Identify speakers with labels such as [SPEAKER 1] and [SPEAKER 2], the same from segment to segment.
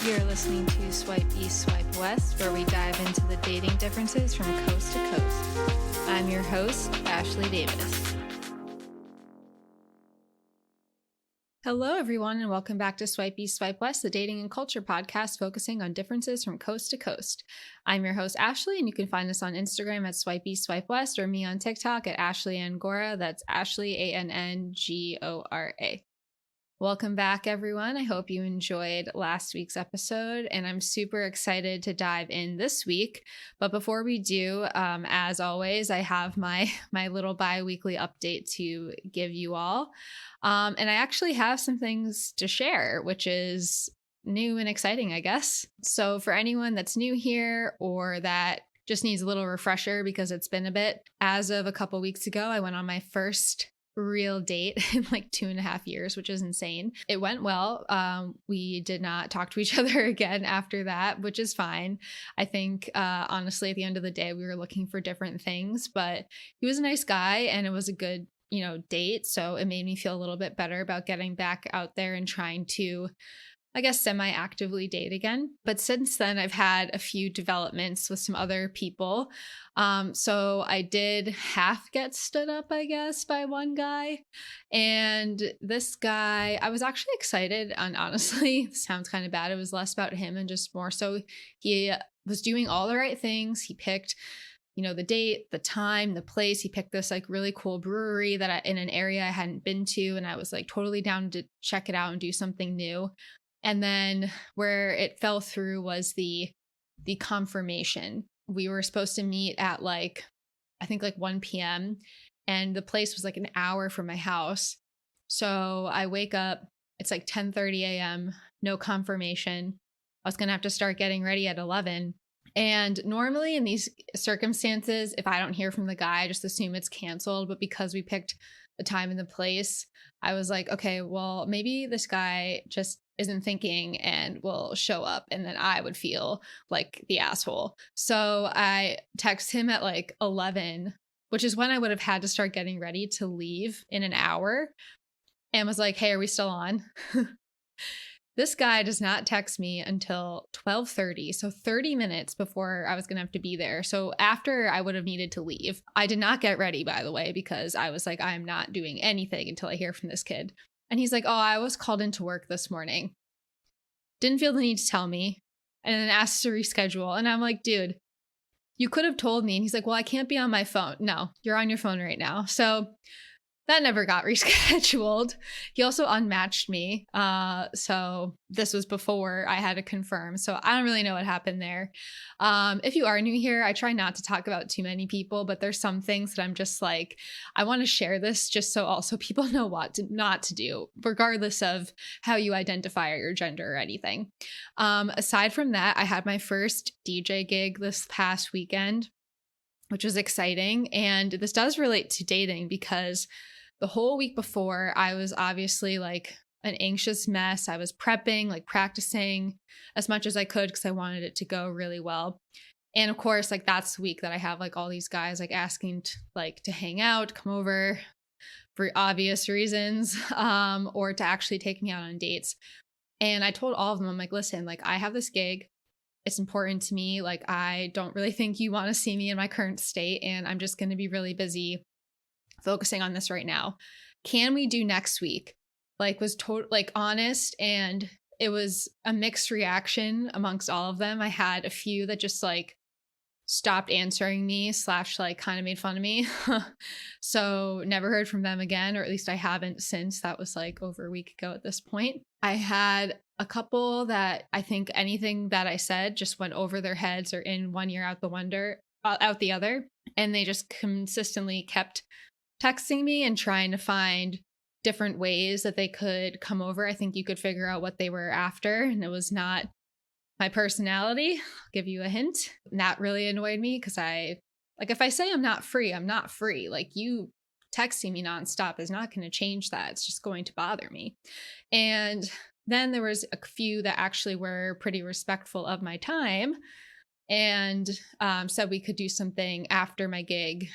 [SPEAKER 1] You're listening to Swipe East, Swipe West, where we dive into the dating differences from coast to coast. I'm your host, Ashley Davis. Hello, everyone, and welcome back to Swipe East, Swipe West, the dating and culture podcast focusing on differences from coast to coast. I'm your host, Ashley, and you can find us on Instagram at Swipe East, Swipe West, or me on TikTok at Ashley Angora. That's Ashley, Angora. Welcome back, everyone. I hope you enjoyed last week's episode, and I'm super excited to dive in this week. But before we do, as always, I have my little bi-weekly update to give you all. And I actually have some things to share, which is new and exciting, I guess. So for anyone that's new here or that just needs a little refresher because it's been a bit, as of a couple weeks ago, I went on my first real date in like 2.5 years, which is insane. It went well. We did not talk to each other again after that, which is fine. I think, honestly, at the end of the day, we were looking for different things, but he was a nice guy and it was a good, date. So it made me feel a little bit better about getting back out there and trying to, I guess, semi-actively date again. But since then, I've had a few developments with some other people. So I did half get stood up, I guess, by one guy. And this guy, I was actually excited. And honestly, it sounds kind of bad. It was less about him and just more so he was doing all the right things. He picked the date, the time, the place. He picked this like really cool brewery that in an area I hadn't been to. And I was like totally down to check it out and do something new. And then where it fell through was the confirmation. We were supposed to meet at I think 1 p.m. and the place was like an hour from my house. So I wake up, it's like 10:30 a.m., no confirmation. I was going to have to start getting ready at 11. And normally in these circumstances, if I don't hear from the guy, I just assume it's canceled. But because we picked the time and the place, I was like, okay, well, maybe this guy just isn't thinking and will show up, and then I would feel like the asshole. So I text him at 11, which is when I would have had to start getting ready to leave in an hour, and was like, hey, are we still on? This guy does not text me until 12:30, so 30 minutes before I was going to have to be there. So after I would have needed to leave. I did not get ready, by the way, because I was like, I'm not doing anything until I hear from this kid. And he's like, oh, I was called into work this morning. Didn't feel the need to tell me. And then asked to reschedule. And I'm like, dude, you could have told me. And he's like, well, I can't be on my phone. No, you're on your phone right now. So that never got rescheduled. He also unmatched me. So this was before I had to confirm. So I don't really know what happened there. If you are new here, I try not to talk about too many people, but there's some things that I'm just like, I want to share this just so also people know what not to do, regardless of how you identify or your gender or anything. Aside from that, I had my first DJ gig this past weekend, which was exciting. And this does relate to dating because the whole week before, I was obviously like an anxious mess. I was prepping, practicing as much as I could because I wanted it to go really well. And of course, that's the week that I have all these guys asking to hang out, come over for obvious reasons, or to actually take me out on dates. And I told all of them, I'm like, listen, I have this gig. It's important to me. I don't really think you want to see me in my current state, and I'm just going to be really busy focusing on this right now. Can we do next week? Was honest, and it was a mixed reaction amongst all of them. I had a few that just stopped answering me / kind of made fun of me. So never heard from them again, or at least I haven't since. That was over a week ago at this point. I had a couple that I think anything that I said just went over their heads or in one ear out the other. And they just consistently kept texting me and trying to find different ways that they could come over. I think you could figure out what they were after, and it was not my personality. I'll give you a hint. And that really annoyed me because if I say I'm not free, I'm not free. You texting me nonstop is not going to change that. It's just going to bother me. And then there was a few that actually were pretty respectful of my time and said we could do something after my gig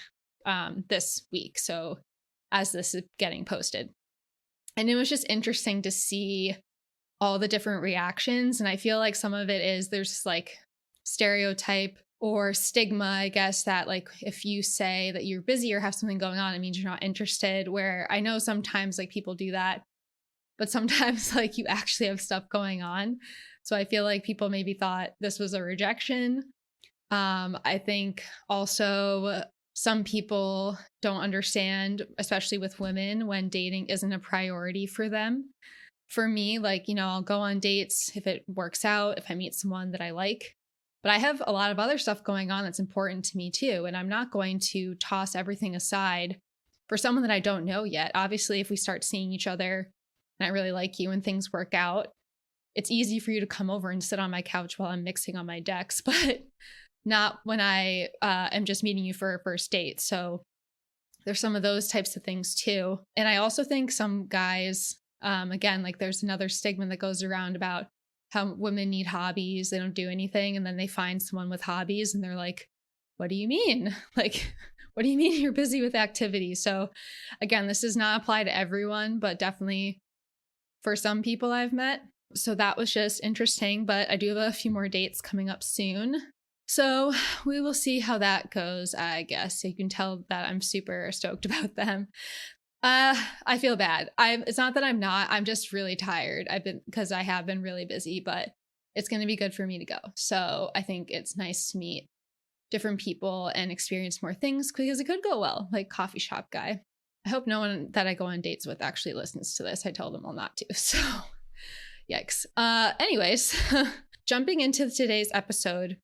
[SPEAKER 1] this week. So as this is getting posted. And it was just interesting to see all the different reactions. And I feel like some of it is there's this like stereotype or stigma, I guess, that like if you say that you're busy or have something going on, it means you're not interested. Where I know sometimes like people do that, but sometimes like you actually have stuff going on. So I feel like people maybe thought this was a rejection. I think also some people don't understand, especially with women, when dating isn't a priority for them. For me, like, you know, I'll go on dates if it works out, if I meet someone that I like. But I have a lot of other stuff going on that's important to me too. And I'm not going to toss everything aside for someone that I don't know yet. Obviously, if we start seeing each other and I really like you and things work out, it's easy for you to come over and sit on my couch while I'm mixing on my decks, but not when I am just meeting you for a first date. So there's some of those types of things too. And I also think some guys, again, like there's another stigma that goes around about how women need hobbies. They don't do anything. And then they find someone with hobbies and they're like, what do you mean? Like, what do you mean you're busy with activities? So again, this does not apply to everyone, but definitely for some people I've met. So that was just interesting, but I do have a few more dates coming up soon. So we will see how that goes, I guess. You can tell that I'm super stoked about them. I feel bad. It's not that I'm not, I'm just really tired. Because I have been really busy, but it's going to be good for me to go. So I think it's nice to meet different people and experience more things because it could go well, like coffee shop guy. I hope no one that I go on dates with actually listens to this. I tell them all not to. So yikes. Anyways, jumping into today's episode,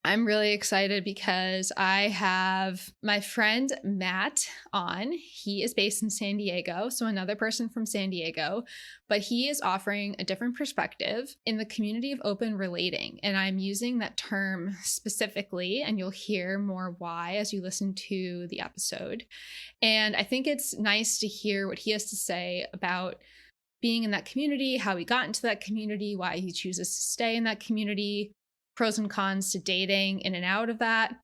[SPEAKER 1] I'm really excited because I have my friend Matt on. He is based in San Diego, so another person from San Diego, but he is offering a different perspective in the community of open relating. And I'm using that term specifically, and you'll hear more why as you listen to the episode. And I think it's nice to hear what he has to say about being in that community, how he got into that community, why he chooses to stay in that community, pros and cons to dating in and out of that.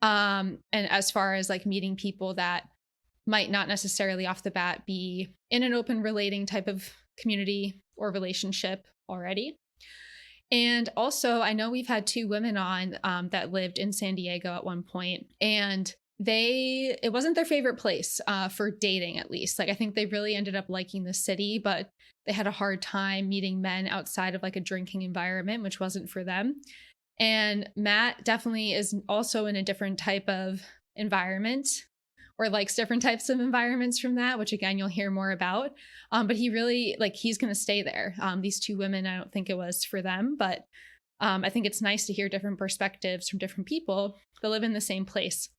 [SPEAKER 1] And as far as like meeting people that might not necessarily off the bat be in an open relating type of community or relationship already. And also, I know we've had two women on that lived in San Diego at one point, and it wasn't their favorite place for dating, at least. Like, I think they really ended up liking the city, but they had a hard time meeting men outside of like a drinking environment, which wasn't for them. And Matt definitely is also in a different type of environment or likes different types of environments from that, which again, you'll hear more about. But he really, like, he's going to stay there. These two women, I don't think it was for them, but I think it's nice to hear different perspectives from different people that live in the same place,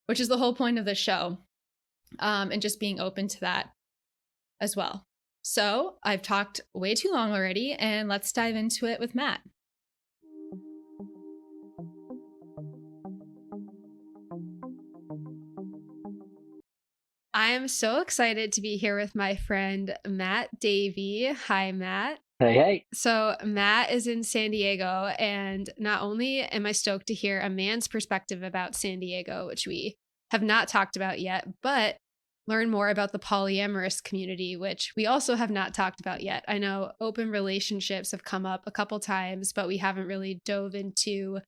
[SPEAKER 1] which is the whole point of the show. And just being open to that as well. So I've talked way too long already, and let's dive into it with Matt. I am so excited to be here with my friend, Matt Davey. Hi, Matt.
[SPEAKER 2] Hey.
[SPEAKER 1] So Matt is in San Diego, and not only am I stoked to hear a man's perspective about San Diego, which we have not talked about yet, but learn more about the polyamorous community, which we also have not talked about yet. I know open relationships have come up a couple times, but we haven't really dove into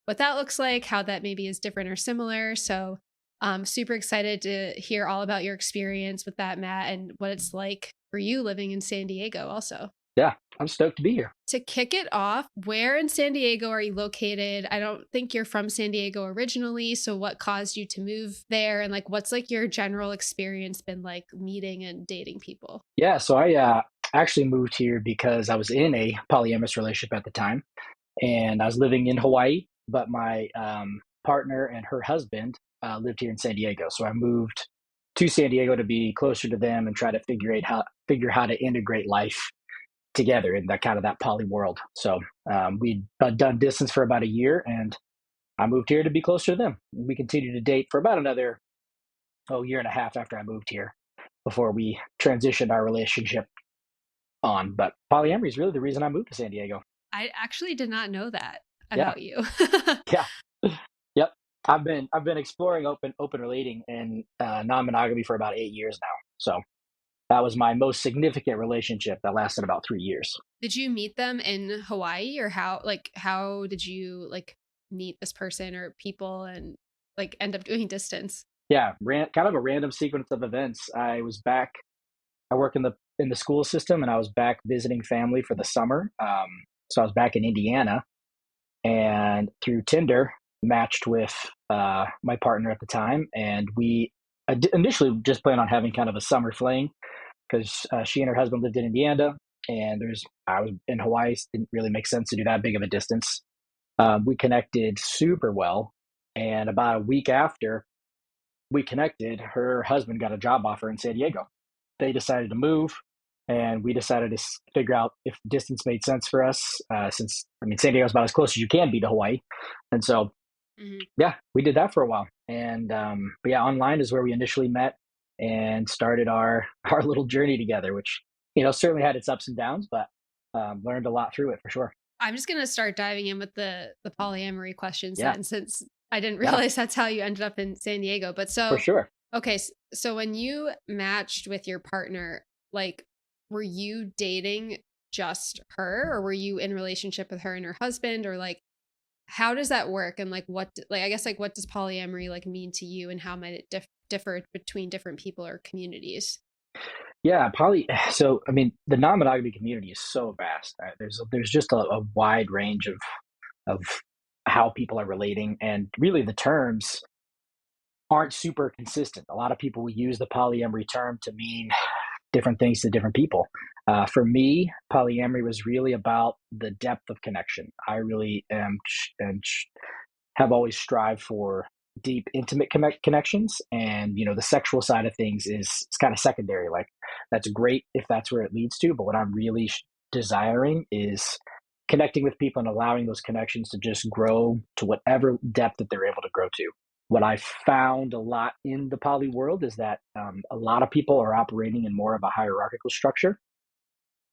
[SPEAKER 1] what that looks like, how that maybe is different or similar. So I'm super excited to hear all about your experience with that, Matt, and what it's like for you living in San Diego also.
[SPEAKER 2] Yeah, I'm stoked to be here.
[SPEAKER 1] To kick it off, where in San Diego are you located? I don't think you're from San Diego originally. So what caused you to move there? And like, what's like your general experience been like meeting and dating people?
[SPEAKER 2] Yeah, so I actually moved here because I was in a polyamorous relationship at the time. And I was living in Hawaii, but my partner and her husband lived here in San Diego. So I moved to San Diego to be closer to them and try to figure how to integrate life together in that poly world. So we'd done distance for about a year, and I moved here to be closer to them. We continued to date for about another year and a half after I moved here before we transitioned our relationship on. But polyamory is really the reason I moved to San Diego.
[SPEAKER 1] I actually did not know that about you.
[SPEAKER 2] Yeah. Yep. I've been exploring open relating and non-monogamy for about 8 years now. So that was my most significant relationship that lasted about 3 years.
[SPEAKER 1] Did you meet them in Hawaii, or how did you like meet this person or people and like end up doing distance?
[SPEAKER 2] Yeah, kind of a random sequence of events. I work in the school system, and I was back visiting family for the summer. So I was back in Indiana, and through Tinder, matched with my partner at the time, and we initially just planned on having kind of a summer fling because she and her husband lived in Indiana, and there's I was in Hawaii. So it didn't really make sense to do that big of a distance. We connected super well, and about a week after we connected, her husband got a job offer in San Diego. They decided to move, and we decided to figure out if distance made sense for us. Since I mean, San Diego's about as close as you can be to Hawaii, and so
[SPEAKER 1] Mhm.
[SPEAKER 2] yeah, we did that for a while. And but yeah, online is where we initially met and started our our little journey together, which certainly had its ups and downs, but learned a lot through it for sure.
[SPEAKER 1] I'm just gonna start diving in with the polyamory questions
[SPEAKER 2] Yeah,
[SPEAKER 1] then, since I didn't
[SPEAKER 2] yeah,
[SPEAKER 1] realize that's how you ended up in San Diego. But
[SPEAKER 2] for
[SPEAKER 1] so,
[SPEAKER 2] sure.
[SPEAKER 1] okay, so when you matched with your partner, like, were you dating just her, or were you in relationship with her and her husband, or like, how does that work? And like, like, I guess, like, what does polyamory like mean to you, and how might it differ between different people or communities?
[SPEAKER 2] Yeah, poly. So, I mean, the non-monogamy community is so vast. There's just a wide range of how people are relating, and really the terms aren't super consistent. A lot of people will use the polyamory term to mean different things to different people. For me, polyamory was really about the depth of connection. I really am have always strived for deep, intimate connections, and the sexual side of things is kind of secondary. Like that's great if that's where it leads to, but what I'm really desiring is connecting with people and allowing those connections to just grow to whatever depth that they're able to grow to. What I found a lot in the poly world is that a lot of people are operating in more of a hierarchical structure.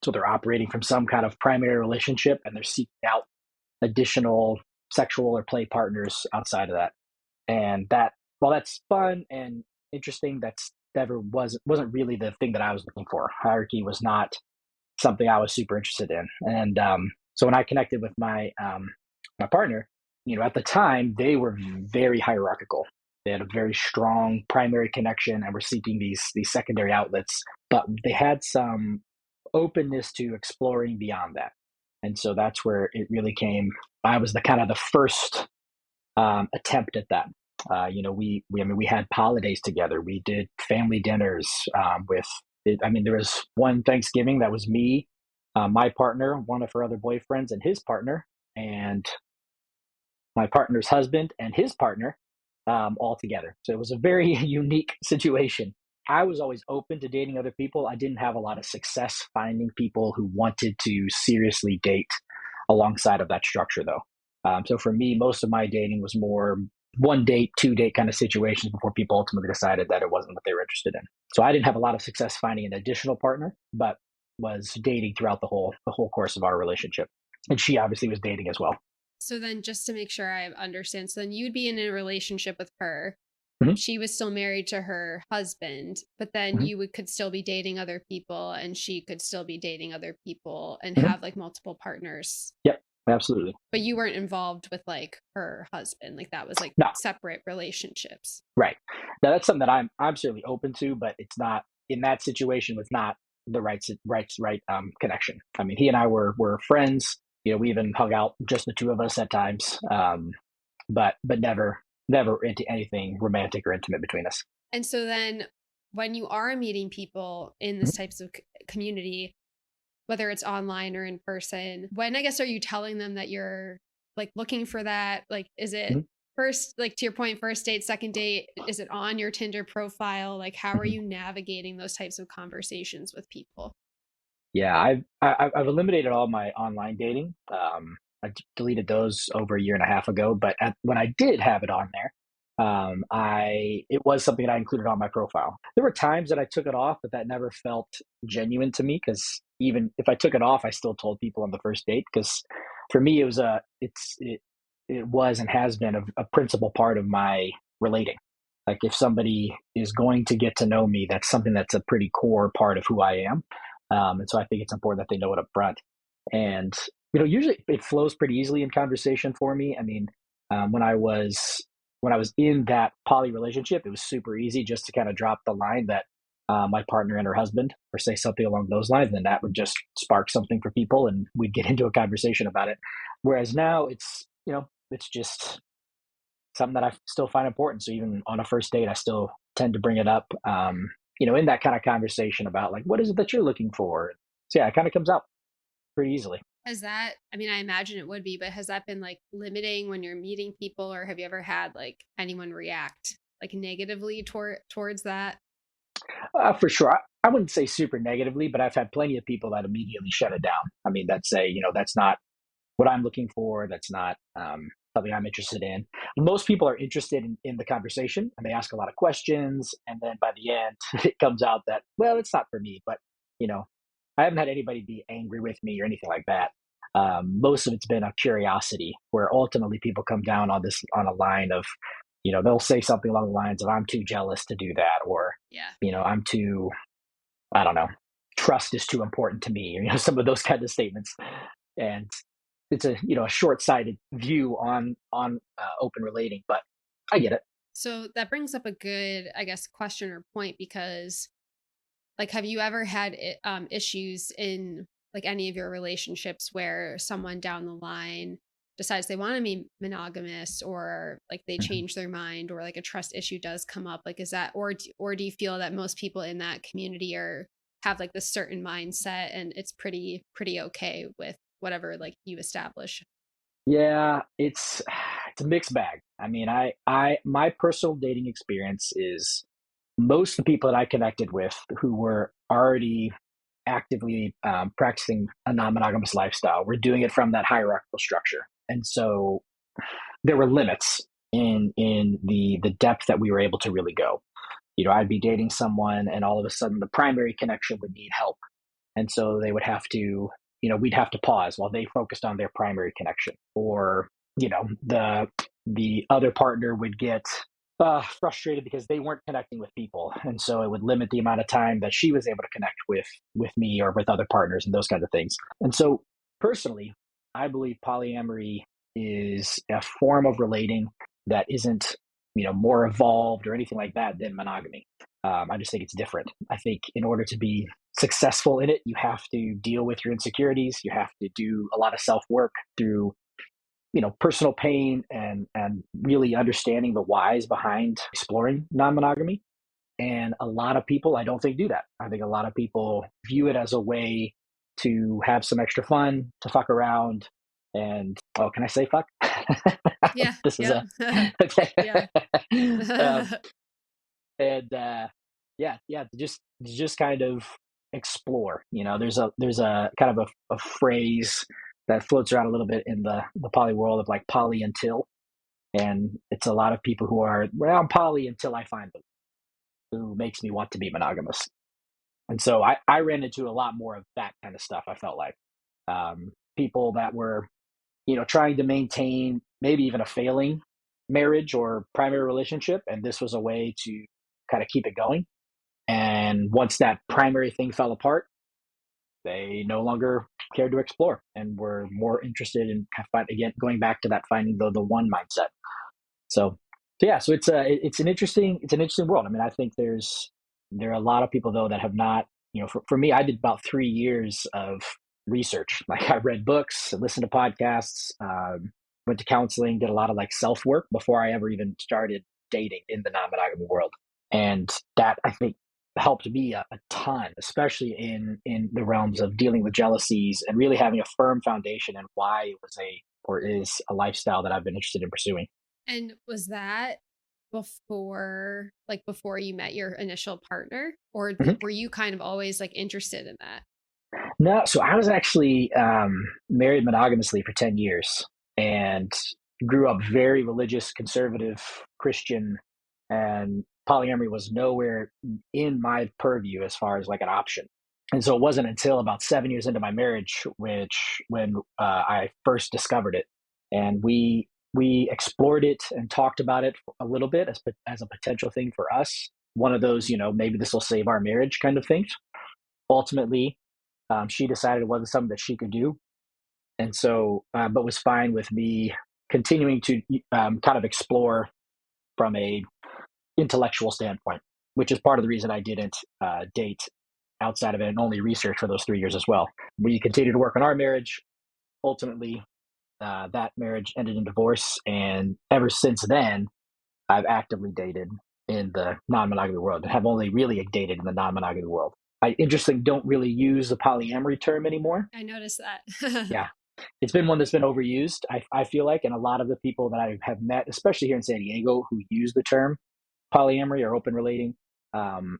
[SPEAKER 2] So they're operating from some kind of primary relationship, and they're seeking out additional sexual or play partners outside of that. And that, while that's fun and interesting, that's never wasn't really the thing that I was looking for. Hierarchy was not something I was super interested in. And so when I connected with my partner, at the time they were very hierarchical. They had a very strong primary connection and were seeking these secondary outlets, but they had some openness to exploring beyond that. And so that's where it really came. I was the kind of the first attempt at that. I mean, we had holidays together. We did family dinners with. I mean, there was one Thanksgiving that was me, my partner, one of her other boyfriends, and his partner, and my partner's husband and his partner, all together. So it was a very unique situation. I was always open to dating other people. I didn't have a lot of success finding people who wanted to seriously date alongside of that structure, though. So for me, most of my dating was more one date, two date kind of situations before people ultimately decided that it wasn't what they were interested in. So I didn't have a lot of success finding an additional partner, but was dating throughout the whole course of our relationship. And she obviously was dating as well.
[SPEAKER 1] So then, just to make sure I understand, so then you'd be in a relationship with her.
[SPEAKER 2] Mhm,
[SPEAKER 1] She was still married to her husband, but then
[SPEAKER 2] mhm,
[SPEAKER 1] could still be dating other people, and she could still be dating other people and
[SPEAKER 2] mhm.
[SPEAKER 1] have like multiple partners.
[SPEAKER 2] Yep, absolutely.
[SPEAKER 1] But you weren't involved with like her husband. Like that was like
[SPEAKER 2] No,
[SPEAKER 1] separate relationships.
[SPEAKER 2] right. Now that's something that I'm certainly open to, but it's not in that situation was not the right connection. I mean, he and I were friends. We even hung out just the two of us at times, but never into anything romantic or intimate between us.
[SPEAKER 1] And so then when you are meeting people in this
[SPEAKER 2] Mhm,
[SPEAKER 1] types of community, whether it's online or in person, when I guess are you telling them that you're like looking for that? Like, is it
[SPEAKER 2] mhm,
[SPEAKER 1] first, like to your point, first date, second date? Is it on your Tinder profile? Like, how are
[SPEAKER 2] mhm.
[SPEAKER 1] you navigating those types of conversations with people?
[SPEAKER 2] Yeah, I've eliminated all my online dating. I deleted those over a year and a half ago. But when I did have it on there, I it was something that I included on my profile. There were times that I took it off, but that never felt genuine to me because even if I took it off, I still told people on the first date because for me it was it was and has been a principal part of my relating. Like if somebody is going to get to know me, that's something that's a pretty core part of who I am. And so I think it's important that they know it up front. And, usually it flows pretty easily in conversation for me. I mean, um, when I was when I was in that poly relationship, it was super easy just to kind of drop the line that my partner and her husband, or say something along those lines, and that would just spark something for people, and we'd get into a conversation about it. Whereas now it's just something that I still find important. So even on a first date, I still tend to bring it up, in that kind of conversation about like, what is it that you're looking for? So yeah, it kind of comes out pretty easily.
[SPEAKER 1] Has that, I mean, I imagine it would be, but has that been like limiting when you're meeting people, or have you ever had like anyone react like negatively towards that?
[SPEAKER 2] For sure. I wouldn't say super negatively, but I've had plenty of people that immediately shut it down. I mean, that say, that's not what I'm looking for. That's not something I'm interested in. Most people are interested in the conversation, and they ask a lot of questions. And then by the end, it comes out that, well, it's not for me. But, you know, I haven't had anybody be angry with me or anything like that. Most of it's been a curiosity where ultimately people come down on a line of, they'll say something along the lines of, I'm too jealous to do that. Or,
[SPEAKER 1] Yeah.
[SPEAKER 2] I'm too, I don't know, trust is too important to me, or, some of those kind of statements. And it's a short-sighted view on open relating, but I get it.
[SPEAKER 1] So that brings up a good, I guess, question or point, because like, have you ever had issues in like any of your relationships where someone down the line decides they want to be monogamous, or like they
[SPEAKER 2] Mhm.
[SPEAKER 1] change their mind, or like a trust issue does come up? Like, is that, or do you feel that most people in that community are have like this certain mindset and it's pretty okay with whatever like you establish?
[SPEAKER 2] Yeah, it's a mixed bag. I mean, I my personal dating experience is most of the people that I connected with who were already actively practicing a non-monogamous lifestyle were doing it from that hierarchical structure, and so there were limits in the depth that we were able to really go. I'd be dating someone, and all of a sudden, the primary connection would need help, and so they would have to, we'd have to pause while they focused on their primary connection, or the other partner would get frustrated because they weren't connecting with people, and so it would limit the amount of time that she was able to connect with me or with other partners and those kinds of things. And so, personally, I believe polyamory is a form of relating that isn't, more evolved or anything like that than monogamy. I just think it's different. I think in order to be successful in it, you have to deal with your insecurities. You have to do a lot of self work through, personal pain, and really understanding the whys behind exploring non monogamy. And a lot of people, I don't think, do that. I think a lot of people view it as a way to have some extra fun, to fuck around. And oh, can I say fuck?
[SPEAKER 1] Yeah.
[SPEAKER 2] This is
[SPEAKER 1] Yep.
[SPEAKER 2] a okay.
[SPEAKER 1] Yeah.
[SPEAKER 2] um, and yeah, to just kind of explore. There's a kind of a phrase that floats around a little bit in the poly world of like poly until, and it's a lot of people who are, well, I'm poly until I find them who makes me want to be monogamous. And so I ran into a lot more of that kind of stuff. I felt like people that were, trying to maintain maybe even a failing marriage or primary relationship, and this was a way to kind of keep it going. And once that primary thing fell apart, they no longer cared to explore and were more interested in again going back to that finding the one mindset. So, yeah, so it's an interesting world. I mean, I think there are a lot of people though that have not, for me, I did about 3 years of research. Like I read books, listened to podcasts, went to counseling, did a lot of like self work before I ever even started dating in the non monogamy world, and that I think helped me a ton, especially in the realms of dealing with jealousies and really having a firm foundation in why it was a or is a lifestyle that I've been interested in pursuing.
[SPEAKER 1] And was that before you met your initial partner, or
[SPEAKER 2] Mhm.
[SPEAKER 1] were you kind of always like interested in that?
[SPEAKER 2] No, so I was actually married monogamously for 10 years and grew up very religious, conservative, Christian, and polyamory was nowhere in my purview as far as like an option. And so it wasn't until about 7 years into my marriage, when I first discovered it, and we we explored it and talked about it a little bit as a potential thing for us. One of those, maybe this will save our marriage kind of things. Ultimately, she decided it wasn't something that she could do, and so, but was fine with me continuing to kind of explore from a intellectual standpoint, which is part of the reason I didn't date outside of it and only research for those 3 years as well. We continued to work on our marriage. Ultimately, that marriage ended in divorce, and ever since then, I've actively dated in the non-monogamy world and have only really dated in the non-monogamy world. I interestingly don't really use the polyamory term anymore.
[SPEAKER 1] I noticed that.
[SPEAKER 2] Yeah, it's been one that's been overused. I feel like, and a lot of the people that I have met, especially here in San Diego, who use the term polyamory or open relating, um,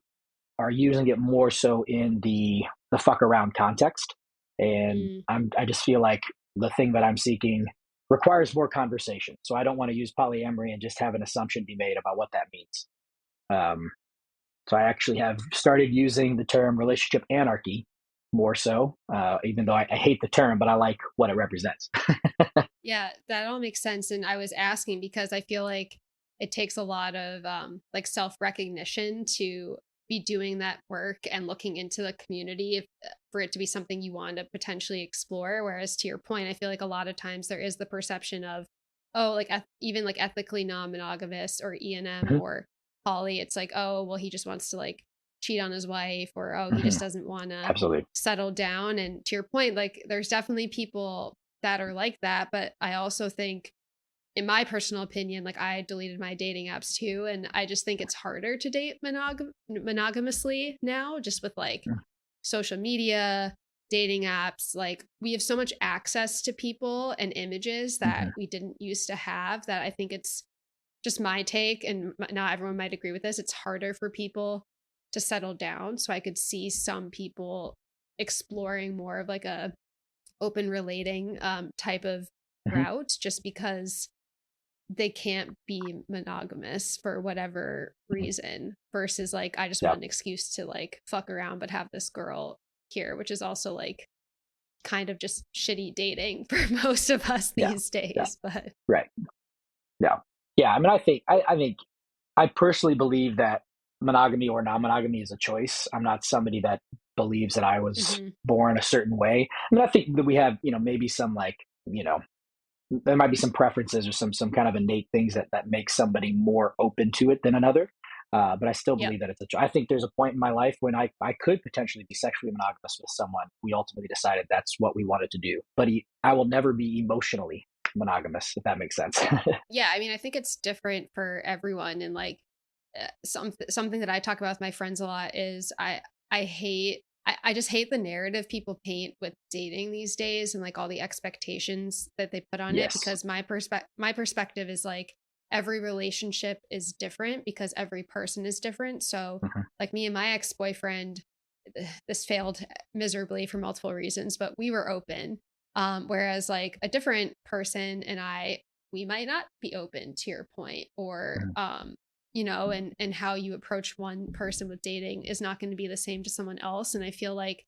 [SPEAKER 2] are using it more so in the fuck around context. And
[SPEAKER 1] Mm.
[SPEAKER 2] I just feel like the thing that I'm seeking requires more conversation. So I don't want to use polyamory and just have an assumption be made about what that means. Um, so I actually have started using the term relationship anarchy more so, even though I hate the term, but I like what it represents.
[SPEAKER 1] Yeah, that all makes sense. And I was asking because I feel like it takes a lot of like self recognition to be doing that work and looking into the community for it to be something you want to potentially explore. Whereas to your point, I feel like a lot of times there is the perception of, oh, like even like ethically non monogamous or E&M
[SPEAKER 2] Mhm,
[SPEAKER 1] or poly. It's like, oh, well, he just wants to like cheat on his wife, or oh, he
[SPEAKER 2] mhm.
[SPEAKER 1] just doesn't want to
[SPEAKER 2] Absolutely.
[SPEAKER 1] settle down. And to your point, like there's definitely people that are like that. But I also think, in my personal opinion, like I deleted my dating apps too. And I just think it's harder to date monogamously now, just with like
[SPEAKER 2] Mm,
[SPEAKER 1] social media, dating apps. Like we have so much access to people and images that
[SPEAKER 2] mhm.
[SPEAKER 1] we didn't used to have, that I think it's just my take. And not everyone might agree with this. It's harder for people to settle down. So I could see some people exploring more of like a open relating type of
[SPEAKER 2] Mhm.
[SPEAKER 1] route, just because they can't be monogamous for whatever
[SPEAKER 2] Mhm.
[SPEAKER 1] reason, versus like I just
[SPEAKER 2] Yeah.
[SPEAKER 1] want an excuse to like fuck around but have this girl here, which is also like kind of just shitty dating for most of us
[SPEAKER 2] Yeah.
[SPEAKER 1] these
[SPEAKER 2] Yeah.
[SPEAKER 1] days. But
[SPEAKER 2] Right. Yeah. Yeah. I mean, I think I personally believe that monogamy or non-monogamy is a choice. I'm not somebody that believes that I was
[SPEAKER 1] mm-hmm.
[SPEAKER 2] born a certain way. I mean, I think that we have, maybe some like, there might be some preferences or some kind of innate things that make somebody more open to it than another. But I still
[SPEAKER 1] Yep.
[SPEAKER 2] believe that it's a choice. I think there's a point in my life when I could potentially be sexually monogamous with someone. We ultimately decided that's what we wanted to do. But I will never be emotionally monogamous, if that makes sense.
[SPEAKER 1] Yeah, I mean, I think it's different for everyone. And like something that I talk about with my friends a lot is I hate I just hate the narrative people paint with dating these days, and like all the expectations that they put on it,
[SPEAKER 2] Yes.
[SPEAKER 1] because my perspective is like every relationship is different because every person is different. So
[SPEAKER 2] Mhm.
[SPEAKER 1] like me and my ex-boyfriend, this failed miserably for multiple reasons, but we were open. Whereas like a different person and I, we might not be open, to your point, or
[SPEAKER 2] Mhm.
[SPEAKER 1] and how you approach one person with dating is not going to be the same to someone else. And I feel like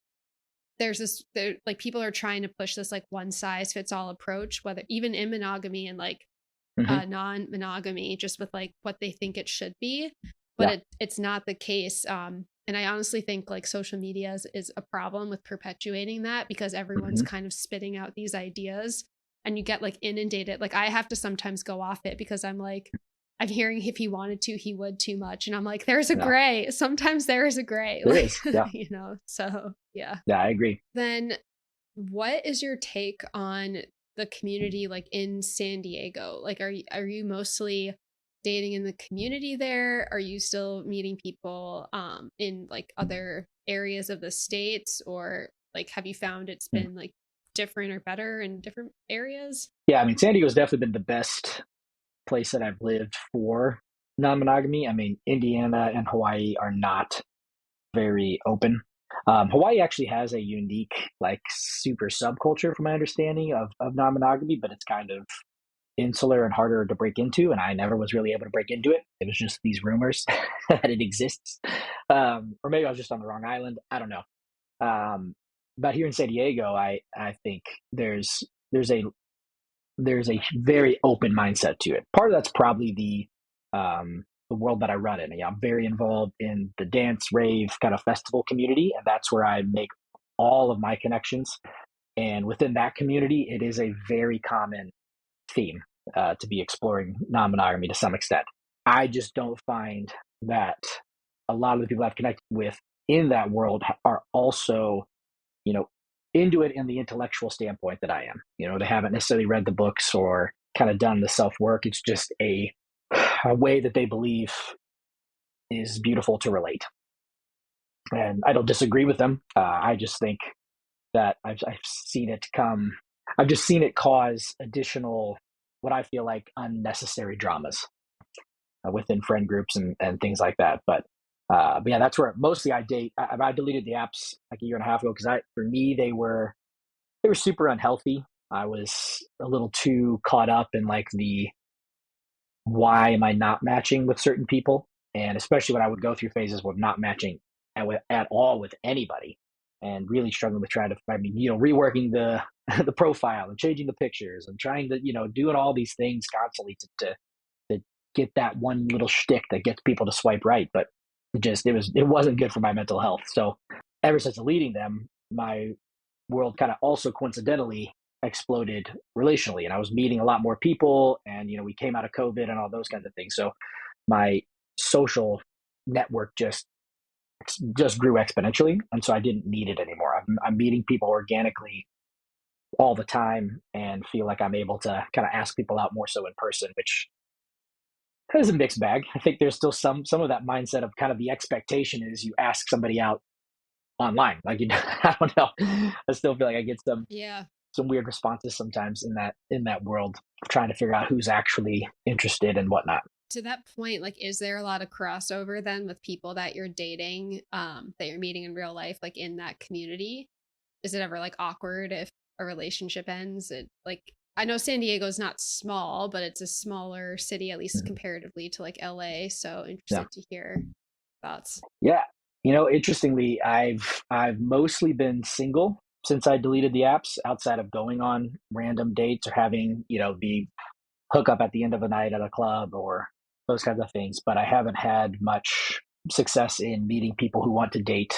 [SPEAKER 1] like people are trying to push this like one size fits all approach, whether even in monogamy and like
[SPEAKER 2] Mhm.
[SPEAKER 1] non-monogamy, just with like what they think it should be. But
[SPEAKER 2] Yeah.
[SPEAKER 1] it's not the case. And I honestly think like social media is a problem with perpetuating that, because everyone's
[SPEAKER 2] Mhm.
[SPEAKER 1] kind of spitting out these ideas and you get like inundated. Like I have to sometimes go off it because I'm hearing if he wanted to, he would too much. And I'm like, there's a
[SPEAKER 2] Yeah.
[SPEAKER 1] gray. Sometimes there is a gray.
[SPEAKER 2] There
[SPEAKER 1] Like,
[SPEAKER 2] is. Yeah.
[SPEAKER 1] so yeah.
[SPEAKER 2] Yeah. I agree.
[SPEAKER 1] Then what is your take on the community like in San Diego? Like are you mostly dating in the community there? Are you still meeting people in like other areas of the states, or like have you found it's
[SPEAKER 2] Mm.
[SPEAKER 1] been like different or better in different areas?
[SPEAKER 2] Yeah. I mean, San Diego's definitely been the best place that I've lived for non-monogamy. I mean, Indiana and Hawaii are not very open. Hawaii actually has a unique, like, super subculture, from my understanding of non-monogamy, but it's kind of insular and harder to break into. And I never was really able to break into it. It was just these rumors that it exists, or maybe I was just on the wrong island. I don't know. Um, but here in San Diego, I think there's a there's a very open mindset to it. Part of that's probably the world that I run in. I'm very involved in the dance rave kind of festival community, and that's where I make all of my connections. And within that community, it is a very common theme to be exploring non-monogamy to some extent. I just don't find that a lot of the people I've connected with in that world are also, you know, into it in the intellectual standpoint that I am. They haven't necessarily read the books or kind of done the self work. It's just a way that they believe is beautiful to relate. And I don't disagree with them. I just think that I've seen it come. I've just seen it cause additional, what I feel like unnecessary dramas within friend groups and things like that. But yeah, that's where mostly I date. I deleted the apps like a year and a half ago because for me they were super unhealthy. I was a little too caught up in like the why am I not matching with certain people, and especially when I would go through phases of not matching at all with anybody, and really struggling with trying to, reworking the the profile and changing the pictures and trying to, doing all these things constantly to get that one little shtick that gets people to swipe right. But it wasn't good for my mental health. So ever since deleting them, my world kind of also coincidentally exploded relationally, and I was meeting a lot more people, and we came out of COVID and all those kinds of things. So my social network just grew exponentially, and so I didn't need it anymore. I'm meeting people organically all the time and feel like I'm able to kind of ask people out more so in person, which is a mixed bag. I think there's still some of that mindset of kind of the expectation is you ask somebody out online. Like, I don't know. I still feel like I get
[SPEAKER 1] Yeah.
[SPEAKER 2] some weird responses sometimes in that world, trying to figure out who's actually interested and whatnot.
[SPEAKER 1] To that point, like, is there a lot of crossover then with people that you're dating, that you're meeting in real life, like in that community? Is it ever like awkward if a relationship ends? It like I know San Diego's not small, but it's a smaller city, at least
[SPEAKER 2] Mhm.
[SPEAKER 1] comparatively to like LA. So
[SPEAKER 2] Yeah.
[SPEAKER 1] interested to hear thoughts.
[SPEAKER 2] Yeah. Interestingly, I've mostly been single since I deleted the apps, outside of going on random dates or having, the hookup at the end of the night at a club or those kinds of things. But I haven't had much success in meeting people who want to date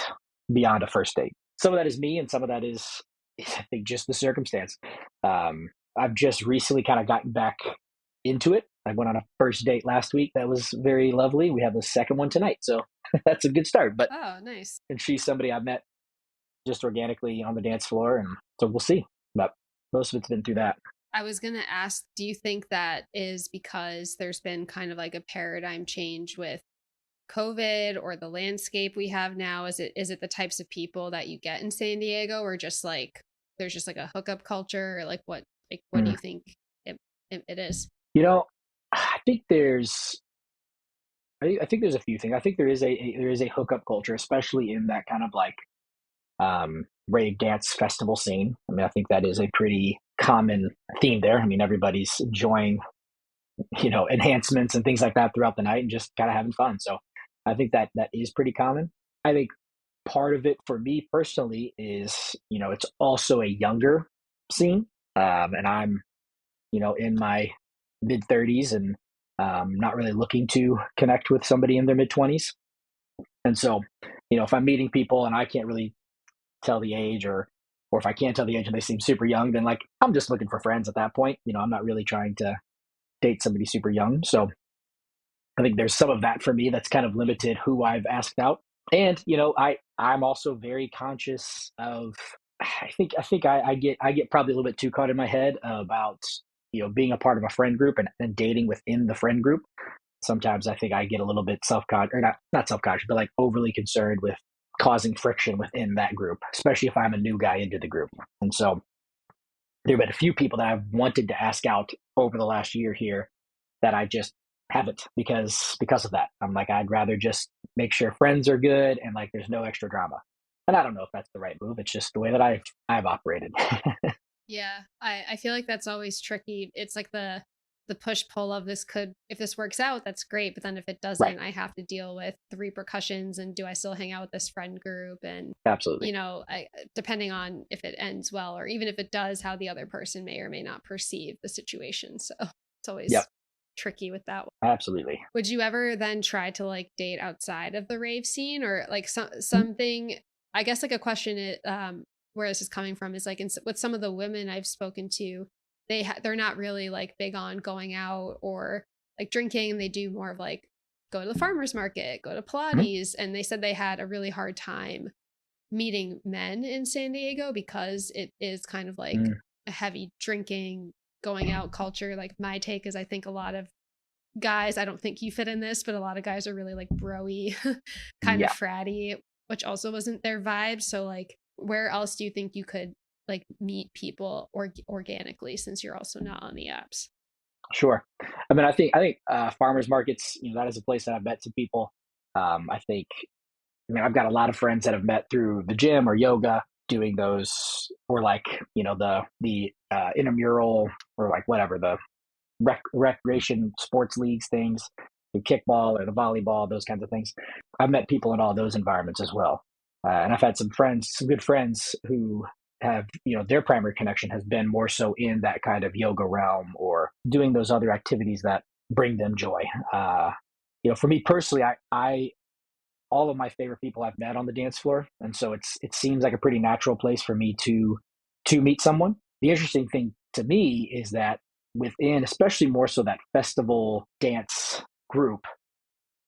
[SPEAKER 2] beyond a first date. Some of that is me, and some of that is, I think, just the circumstance. I've just recently kind of gotten back into it. I went on a first date last week that was very lovely. We have the second one tonight, so that's a good start. But
[SPEAKER 1] Oh, nice.
[SPEAKER 2] and she's somebody I met just organically on the dance floor, and so we'll see. But most of it's been through that.
[SPEAKER 1] I was going to ask, do you think that is because there's been kind of like a paradigm change with COVID or the landscape we have now? Is it the types of people that you get in San Diego, or just like there's just like a hookup culture, or like what do
[SPEAKER 2] Mm.
[SPEAKER 1] you think it is?
[SPEAKER 2] You know, I think there's I think there's a few things. I think there is a hookup culture, especially in that kind of like rave dance festival scene. I mean, I think that is a pretty common theme there. I mean, everybody's enjoying, enhancements and things like that throughout the night and just kind of having fun. So I think that is pretty common. I think part of it for me personally is, it's also a younger scene. And I'm, in my mid 30s and not really looking to connect with somebody in their mid 20s. And so, if I'm meeting people and I can't really tell the age, or if I can't tell the age and they seem super young, then like I'm just looking for friends at that point. I'm not really trying to date somebody super young. So I think there's some of that for me that's kind of limited who I've asked out. And I'm also very conscious of. I think I get probably a little bit too caught in my head about being a part of a friend group and dating within the friend group. Sometimes I think I get a little bit self-conscious, or not self-conscious, but like overly concerned with causing friction within that group, especially if I'm a new guy into the group. And so there have been a few people that I've wanted to ask out over the last year here that I just haven't because of that. I'm like, I'd rather just make sure friends are good and like there's no extra drama. And I don't know if that's the right move. It's just the way that I've operated.
[SPEAKER 1] Yeah, I feel like that's always tricky. It's like the the push pull of this could, if this works out, that's great. But then if it
[SPEAKER 2] Right.
[SPEAKER 1] doesn't, I have to deal with the repercussions. And do I still hang out with this friend group? And,
[SPEAKER 2] Absolutely.
[SPEAKER 1] depending on if it ends well, or even if it does, how the other person may or may not perceive the situation. So it's
[SPEAKER 2] Yep.
[SPEAKER 1] always tricky with that one.
[SPEAKER 2] Absolutely.
[SPEAKER 1] Would you ever then try to like date outside of the rave scene, or like something? I guess like a question where this is coming from is like with some of the women I've spoken to, they're not really like big on going out or like drinking. They do more of like go to the farmers market, go to
[SPEAKER 2] Mhm.
[SPEAKER 1] Pilates, and they said they had a really hard time meeting men in San Diego because it is kind of like
[SPEAKER 2] Mm.
[SPEAKER 1] a heavy drinking, going out culture. Like my take is I think a lot of guys, I don't think you fit in this, but a lot of guys are really like broy, kind of
[SPEAKER 2] Yeah.
[SPEAKER 1] fratty, which also wasn't their vibe. So like, where else do you think you could like meet people organically, since you're also not on the apps?
[SPEAKER 2] Sure. I mean, I think farmers markets, that is a place that I've met some people. I think, I mean, I've got a lot of friends that have met through the gym or yoga, doing those, or like, the intramural, or like whatever, the recreation sports leagues things, the kickball or the volleyball, those kinds of things. I've met people in all those environments as well. And I've had some good friends who have, their primary connection has been more so in that kind of yoga realm, or doing those other activities that bring them joy. For me personally, I all of my favorite people I've met on the dance floor, and so it seems like a pretty natural place for me to meet someone. The interesting thing to me is that within, especially more so that festival dance group,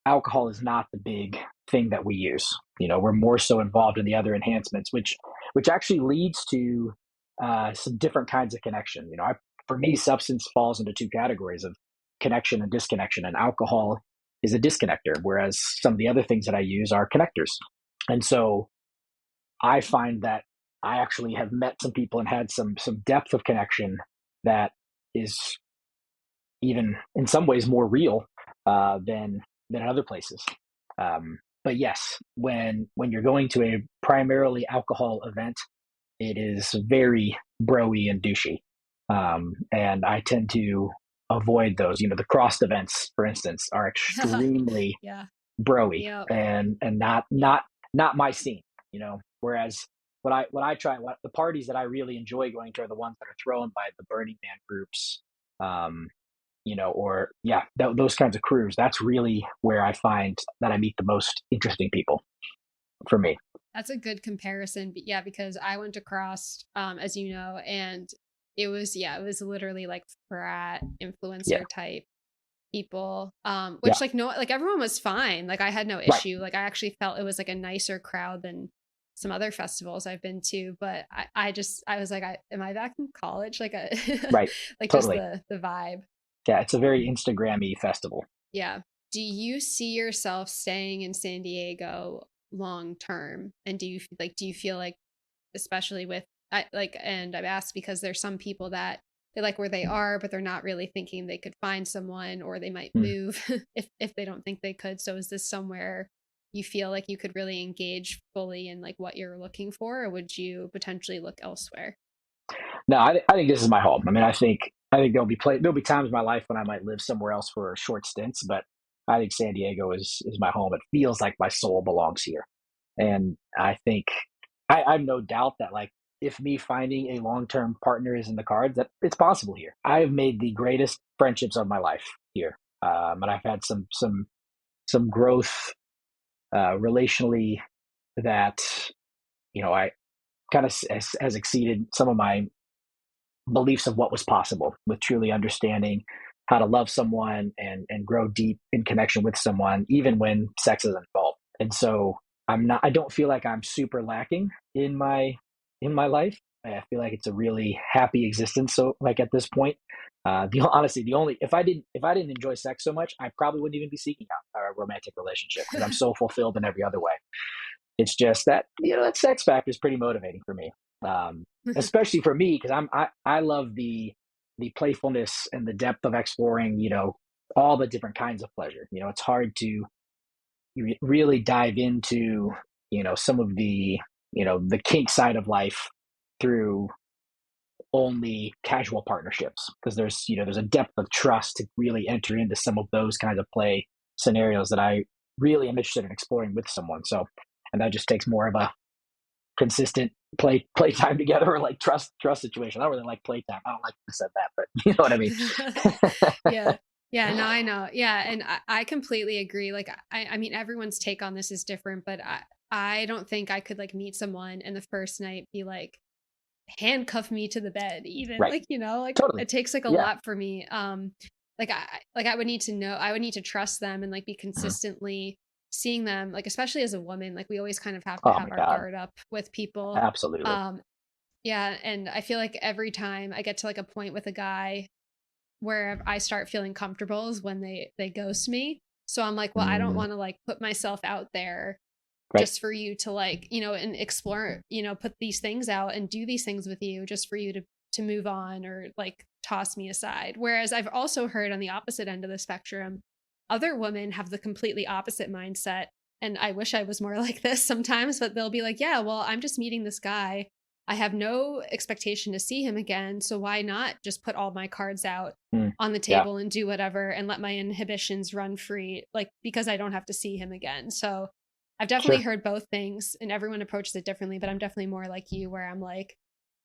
[SPEAKER 2] alcohol is not the big thing that we use. We're more so involved in the other enhancements, which actually leads to some different kinds of connection. For me, substance falls into two categories of connection and disconnection, and alcohol is a disconnector, whereas some of the other things that I use are connectors. And so I find that I actually have met some people and had some depth of connection that is even in some ways more real than in other places. But yes, when you're going to a primarily alcohol event, it is very broy and douchey, and I tend to avoid those. The crossed events, for instance, are extremely
[SPEAKER 1] Yeah.
[SPEAKER 2] broy,
[SPEAKER 1] Yep.
[SPEAKER 2] and not my scene. Whereas what the parties that I really enjoy going to are the ones that are thrown by the Burning Man groups, um, or yeah, those kinds of crews. That's really where I find that I meet the most interesting people for me.
[SPEAKER 1] That's a good comparison. But yeah, because I went across, as you know, and it was literally like frat
[SPEAKER 2] Yeah,
[SPEAKER 1] influencer type people,
[SPEAKER 2] yeah,
[SPEAKER 1] which like no, like everyone was fine. Like I had no
[SPEAKER 2] right,
[SPEAKER 1] issue. Like I actually felt it was like a nicer crowd than some other festivals I've been to. But I was like, am I back in college? Like
[SPEAKER 2] right,
[SPEAKER 1] like just
[SPEAKER 2] totally.
[SPEAKER 1] the vibe.
[SPEAKER 2] Yeah, it's a very Instagrammy festival.
[SPEAKER 1] Yeah. Do you see yourself staying in San Diego long term? And do you feel like, especially with and I've asked because there's some people that they like where they are, but they're not really thinking they could find someone, or they might
[SPEAKER 2] Hmm.
[SPEAKER 1] move if they don't think they could. So is this somewhere you feel like you could really engage fully in like what you're looking for, or would you potentially look elsewhere?
[SPEAKER 2] No, I think this is my home. I mean, I think there'll be times in my life when I might live somewhere else for short stints, but I think San Diego is my home. It feels like my soul belongs here, and I think I have no doubt that, like, if me finding a long term partner is in the cards, that it's possible here. I have made the greatest friendships of my life here, and I've had some growth relationally that I kind of has exceeded some of my beliefs of what was possible, with truly understanding how to love someone and grow deep in connection with someone, even when sex is involved. And so I don't feel like I'm super lacking in my life. I feel like it's a really happy existence. So like at this point, honestly, the only if I didn't enjoy sex so much, I probably wouldn't even be seeking out a romantic relationship, because I'm so fulfilled in every other way. It's just that that sex factor is pretty motivating for me, especially for me, because I love the playfulness and the depth of exploring all the different kinds of pleasure. It's hard to really dive into some of the the kink side of life through only casual partnerships, because there's a depth of trust to really enter into some of those kinds of play scenarios that I really am interested in exploring with someone. So, and that just takes more of a consistent play time together, or like trust situation. I don't really like playtime. I don't like to say that, but you know what I mean.
[SPEAKER 1] Yeah. Yeah, no, I know. Yeah, and I completely agree. Like I mean everyone's take on this is different, but I don't think I could like meet someone and the first night be like handcuff me to the bed even.
[SPEAKER 2] Right.
[SPEAKER 1] Like, like
[SPEAKER 2] Totally.
[SPEAKER 1] it takes like a
[SPEAKER 2] Yeah.
[SPEAKER 1] lot for me. Like I would need to know, I would need to trust them and like be
[SPEAKER 2] Mhm.
[SPEAKER 1] consistently seeing them, like especially as a woman, like we always kind of have to
[SPEAKER 2] Oh
[SPEAKER 1] have
[SPEAKER 2] my
[SPEAKER 1] our
[SPEAKER 2] God.
[SPEAKER 1] guard up with people.
[SPEAKER 2] Absolutely.
[SPEAKER 1] Um yeah, and I feel like every time I get to like a point with a guy where I start feeling comfortable is when they ghost me. So I'm like, well, I don't
[SPEAKER 2] Mm,
[SPEAKER 1] want to like put myself out there
[SPEAKER 2] right.
[SPEAKER 1] just for you to like, and explore, put these things out and do these things with you just for you to move on or like toss me aside. Whereas I've also heard on the opposite end of the spectrum, other women have the completely opposite mindset. And I wish I was more like this sometimes, but they'll be like, yeah, well, I'm just meeting this guy. I have no expectation to see him again. So why not just put all my cards out
[SPEAKER 2] Mm,
[SPEAKER 1] on the
[SPEAKER 2] yeah.
[SPEAKER 1] table and do whatever and let my inhibitions run free, like because I don't have to see him again. So I've definitely
[SPEAKER 2] Sure.
[SPEAKER 1] heard both things and everyone approaches it differently, but I'm definitely more like you where I'm like,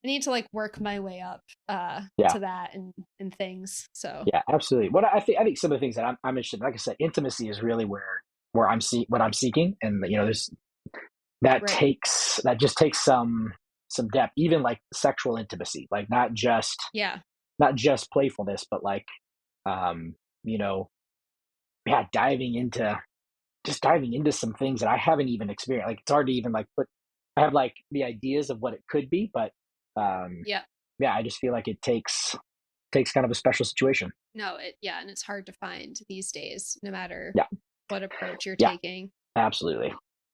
[SPEAKER 1] I need to like work my way up
[SPEAKER 2] Yeah.
[SPEAKER 1] to that and things. So
[SPEAKER 2] Yeah. Absolutely. I think some of the things that I'm interested in, like I said, intimacy is really where what I'm seeking, and there's
[SPEAKER 1] right.
[SPEAKER 2] that just takes some depth, even like sexual intimacy, like
[SPEAKER 1] Yeah.
[SPEAKER 2] not just playfulness, but like um, you know, yeah, diving into some things that I haven't even experienced. Like it's hard to even like put. I have like the ideas of what it could be, but um,
[SPEAKER 1] Yeah.
[SPEAKER 2] yeah, I just feel like it takes kind of a special situation.
[SPEAKER 1] No, yeah, and it's hard to find these days, no matter
[SPEAKER 2] Yeah,
[SPEAKER 1] what approach you're
[SPEAKER 2] yeah,
[SPEAKER 1] taking.
[SPEAKER 2] absolutely.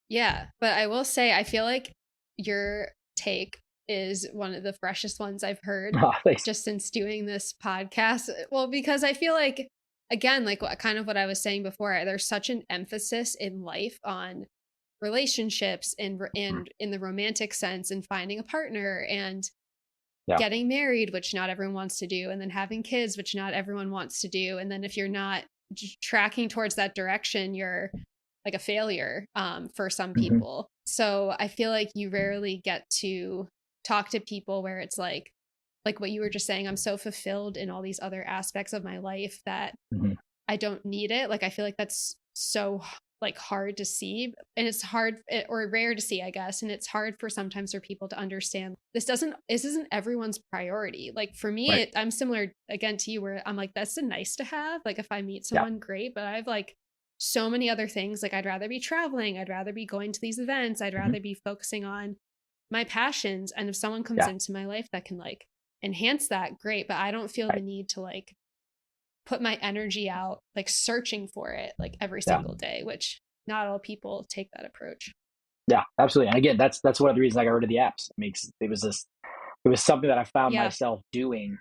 [SPEAKER 1] Yeah, but I will say I feel like your take is one of the freshest ones I've heard
[SPEAKER 2] Oh, thanks.
[SPEAKER 1] just since doing this podcast. Well, because I feel like again, like kind of what I was saying before, there's such an emphasis in life on relationships
[SPEAKER 2] Mhm.
[SPEAKER 1] and in the romantic sense and finding a partner and
[SPEAKER 2] Yeah.
[SPEAKER 1] getting married, which not everyone wants to do, and then having kids, which not everyone wants to do. And then if you're not tracking towards that direction, you're like a failure for some
[SPEAKER 2] Hmm.
[SPEAKER 1] people. So I feel like you rarely get to talk to people where it's like what you were just saying, I'm so fulfilled in all these other aspects of my life that
[SPEAKER 2] Hmm.
[SPEAKER 1] I don't need it. Like I feel like that's so like hard to see and it's hard or rare to see, I guess. And it's hard for sometimes for people to understand this isn't everyone's priority. Like for me,
[SPEAKER 2] Right.
[SPEAKER 1] I'm similar again to you where I'm like, that's a nice to have. Like if I meet
[SPEAKER 2] Yeah.
[SPEAKER 1] someone, great. But I've like so many other things. Like I'd rather be traveling. I'd rather be going to these events. I'd
[SPEAKER 2] Hmm.
[SPEAKER 1] rather be focusing on my passions. And if someone comes
[SPEAKER 2] Yeah.
[SPEAKER 1] into my life that can like enhance that, great. But I don't feel the
[SPEAKER 2] Right.
[SPEAKER 1] need to like put my energy out like searching for it like every
[SPEAKER 2] Yeah.
[SPEAKER 1] single day, which not all people take that approach.
[SPEAKER 2] Yeah. Absolutely. And again, that's one of the reasons I got rid of the apps. I mean, it was something that I found
[SPEAKER 1] Yeah.
[SPEAKER 2] myself doing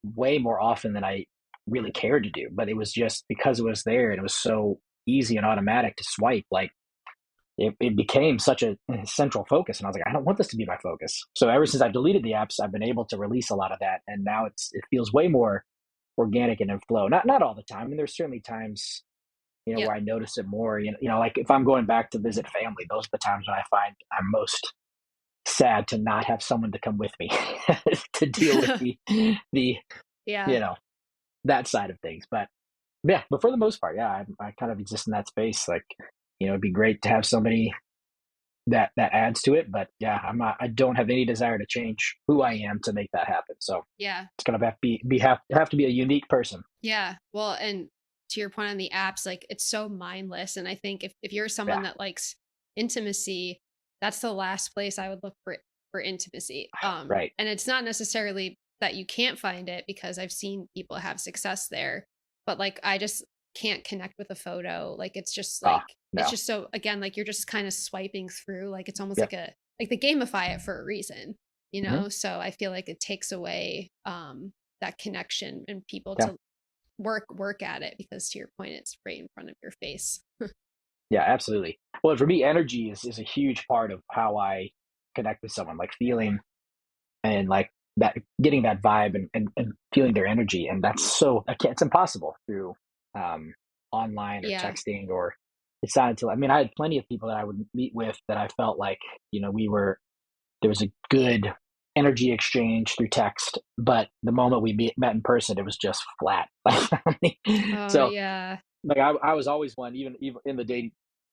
[SPEAKER 2] way more often than I really cared to do. But it was just because it was there and it was so easy and automatic to swipe. Like it became such a central focus, and I was like, I don't want this to be my focus. So ever since I've deleted the apps, I've been able to release a lot of that, and now it feels way more organic and in flow. Not all the time. I mean, there's certainly times
[SPEAKER 1] Yep.
[SPEAKER 2] where I notice it more. Like if I'm going back to visit family, those are the times when I find I'm most sad to not have someone to come with me to deal with the
[SPEAKER 1] Yeah.
[SPEAKER 2] you know that side of things. But yeah, but for the most part, yeah, I kind of exist in that space. Like, it'd be great to have somebody that adds to it. But yeah, I don't have any desire to change who I am to make that happen. So
[SPEAKER 1] Yeah.
[SPEAKER 2] it's gonna have to be a unique person.
[SPEAKER 1] Yeah. Well, and to your point on the apps, like it's so mindless. And I think if you're
[SPEAKER 2] Yeah,
[SPEAKER 1] someone that likes intimacy, that's the last place I would look for intimacy.
[SPEAKER 2] right.
[SPEAKER 1] And it's not necessarily that you can't find it because I've seen people have success there, but like I just can't connect with a photo. Like
[SPEAKER 2] Ah,
[SPEAKER 1] it's
[SPEAKER 2] no.
[SPEAKER 1] just so again, like you're just kind of swiping through. Like it's almost
[SPEAKER 2] Yep.
[SPEAKER 1] like they gamify it for a reason,
[SPEAKER 2] Hmm.
[SPEAKER 1] So I feel like it takes away that connection and people
[SPEAKER 2] Yeah.
[SPEAKER 1] to work at it because to your point it's right in front of your face.
[SPEAKER 2] Yeah, absolutely. Well, for me, energy is a huge part of how I connect with someone. Like feeling and like that getting that vibe and feeling their energy. And that's it's impossible through online or
[SPEAKER 1] Yeah.
[SPEAKER 2] texting or it's not until, I mean, I had plenty of people that I would meet with that I felt like, there was a good energy exchange through text, but the moment met in person, it was just flat.
[SPEAKER 1] Oh,
[SPEAKER 2] So
[SPEAKER 1] yeah.
[SPEAKER 2] like I was always one, even in the dating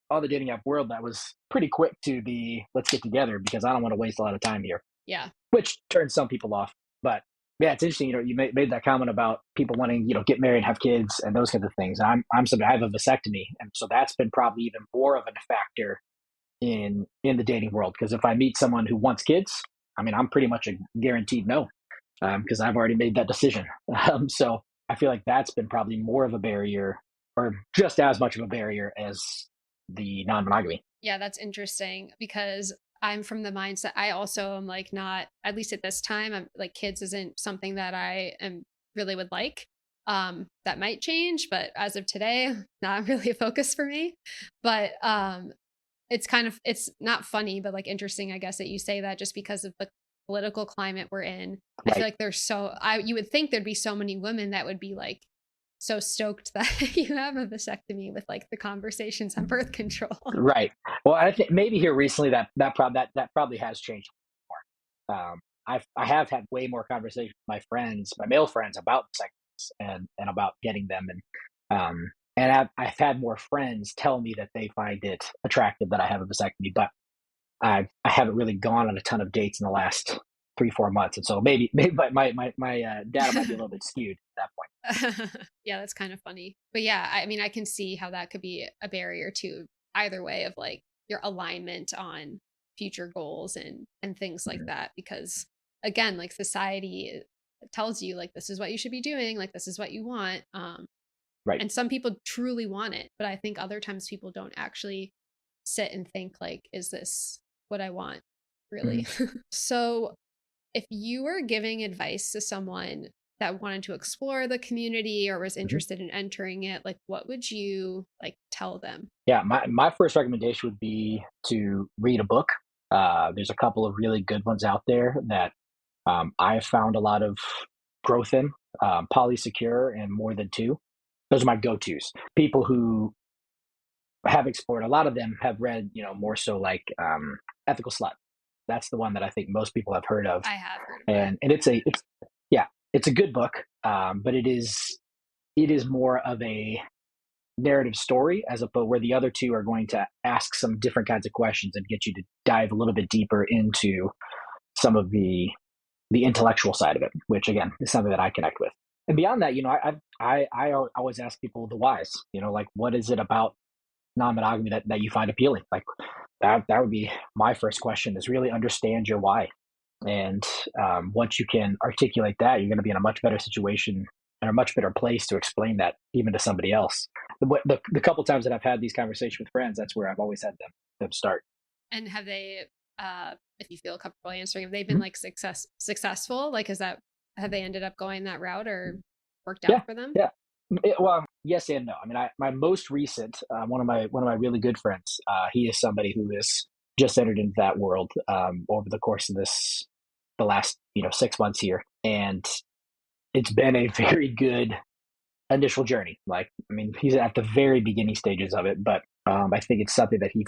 [SPEAKER 2] on the dating app world, that was pretty quick to be let's get together because I don't want to waste a lot of time here,
[SPEAKER 1] Yeah.
[SPEAKER 2] which turns some people off. But yeah, it's interesting. You made that comment about people wanting, get married, have kids, and those kinds of things. I'm somebody, I have a vasectomy, and so that's been probably even more of a factor in the dating world. Because if I meet someone who wants kids, I mean, I'm pretty much a guaranteed no, because I've already made that decision. So I feel like that's been probably more of a barrier, or just as much of a barrier as the non-monogamy.
[SPEAKER 1] Yeah, that's interesting because I'm from the mindset. I also am like not, at least at this time, I'm like kids isn't something that I am really would like. That might change, but as of today, not really a focus for me. But it's not funny, but like interesting, I guess, that you say that just because of the political climate we're in. I feel
[SPEAKER 2] Right.
[SPEAKER 1] like you would think there'd be so many women that would be like so stoked that you have a vasectomy with like the conversations on birth control.
[SPEAKER 2] Right. Well, I think maybe here recently that probably has changed more. I have had way more conversations with my friends, my male friends, about sex and about getting them, and I've had more friends tell me that they find it attractive that I have a vasectomy, but I haven't really gone on a ton of dates in the last 3-4 months, and so maybe my data might be a little bit skewed at that point.
[SPEAKER 1] Yeah, that's kind of funny. But yeah, I mean, I can see how that could be a barrier to either way of like your alignment on future goals and things like
[SPEAKER 2] Mhm.
[SPEAKER 1] that because again, like society tells you like this is what you should be doing, like this is what you want.
[SPEAKER 2] Right.
[SPEAKER 1] And some people truly want it, but I think other times people don't actually sit and think like is this what I want
[SPEAKER 2] Mhm.
[SPEAKER 1] really? So if you were giving advice to someone that wanted to explore the community or was
[SPEAKER 2] Mhm.
[SPEAKER 1] interested in entering it, like what would you like tell them?
[SPEAKER 2] Yeah, my first recommendation would be to read a book. There's a couple of really good ones out there that I've found a lot of growth in. Polysecure and More Than Two. Those are my go-tos. People who have explored. A lot of them have read, more so like Ethical Slut. That's the one that I think most people have heard of,
[SPEAKER 1] I have heard of that.
[SPEAKER 2] and it's yeah, it's a good book, but it is more of a narrative story as opposed where the other two are going to ask some different kinds of questions and get you to dive a little bit deeper into some of the intellectual side of it, which again is something that I connect with. And beyond that, I always ask people the whys. Like what is it about non-monogamy that you find appealing? Like that would be my first question: is really understand your why. And once you can articulate that, you're going to be in a much better situation and a much better place to explain that even to somebody else. The couple times that I've had these conversations with friends, that's where I've always had them start.
[SPEAKER 1] And have they, if you feel comfortable answering, have they been
[SPEAKER 2] Mhm.
[SPEAKER 1] like successful? Like, have they ended up going that route or worked
[SPEAKER 2] Yeah,
[SPEAKER 1] out for them?
[SPEAKER 2] yeah. Well, yes and no. I mean, my most recent one of my really good friends, he is somebody who has just entered into that world over the course of the last 6 months here, and it's been a very good initial journey. Like, I mean, he's at the very beginning stages of it, but I think it's something that he